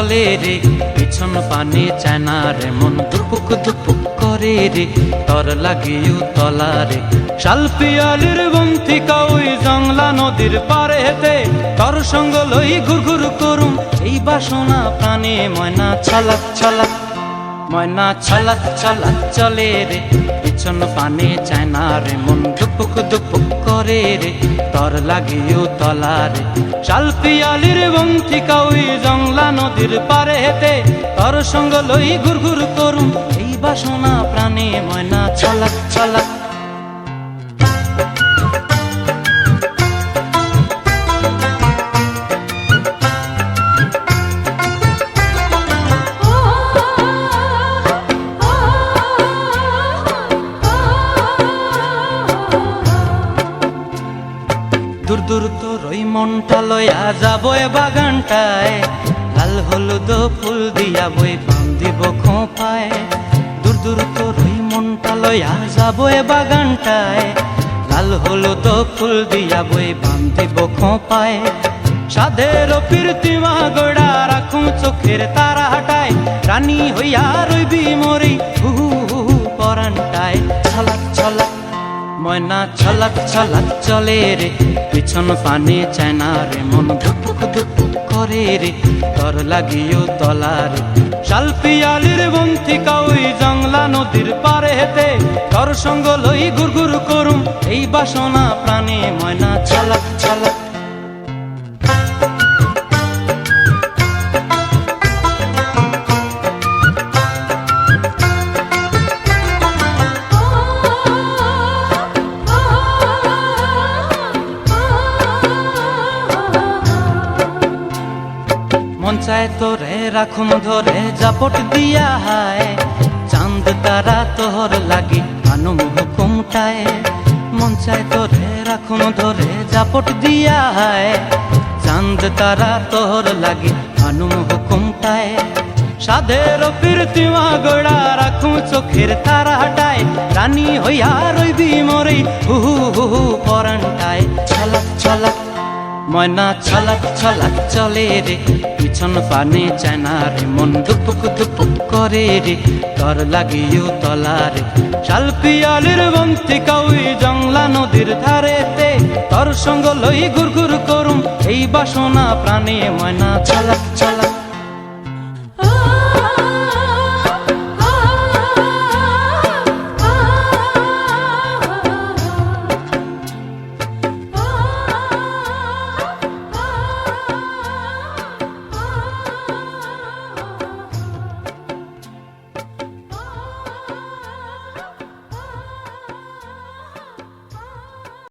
চলে রে, পিছন পানে চায় না রে, মন দুপুক দুপুক করে রে, তর লাগিও তলা রে। শাল পিয়ালির বন্থিকা ওই জংলা নদীর পারে হেতে, তর সঙ্গ লই ঘুর ঘুর করুম এই বাসনা প্রাণে। ময়না ছলাক ছলাক, ময়না ছলাক ছলাক চলে রে, পিছন পানে চায় না রে, মন দুপুক দুপুক করে রে, তর লাগিও তলা রে। শাল পিয়ালির বন্থিকা ওই জংলা নদীর পারে হেতে, তর সঙ্গ লই ঘুর ঘুর করুম এই বাসনা প্রাণে। ময়না ছলাক ছলাক। দূর দূর তোর ওই মনটা লইয়া যাবো এ বাগানটায়, লাল হলুদ ফুল দিয়া বই পান দিব খোঁপায়। দূর দূর তোর ওই মনটা লইয়া যাবো এ বাগানটায়, লাল হলুদ ফুল দিয়া বই পান দিব খোঁপায়। সাধের প্রীতিমা গোড়া রাখুম চোখের তারা হাটায়, রানী হইয়া রইবি মরি হু হু পরানটায়। ছলাক ছলাক, ময়না ছলাক ছলাক চলে রে, পিছন পানে চায় না রে, মন ধুপুক ধুপুক করে রে, তর লাগিও তলা রে। শাল পিয়ালির বন্থিকা ওই জংলা নদীর পারে হেতে, তর সঙ্গ লই ঘুর ঘুর করুম এই বাসনা প্রাণে। ময়না ছলাক ছলাক। মন চায় তোরে রাখুম ধরে জাপট দিয়া হায়, চাঁদ তারা তোর লাগি আনুম হুকুমটায়। মন চায় তোরে রাখুম ধরে জাপট দিয়া হায়, চাঁদ তারা তোর লাগি আনুম হুকুমটায়। সাধের প্রীতিমা গোড়া রাখুম চোখের তারা হাটায়, রানী হইয়া রইবি মরি হু হু পরানটায়। ছলাক ছলাক, ময়না ছলাক ছলাক চলে রে, পিছন পানে চায় না রে, মন দুপুক দুপুক করে রে, তর লাগিও তলা রে। শাল পিয়ালির বন্থিকা ওই জংলা নদীর ধারেতে, তর সঙ্গ লই ঘুর ঘুর করুম এই বাসনা প্রাণে। ময়না ছলাক ছলাক।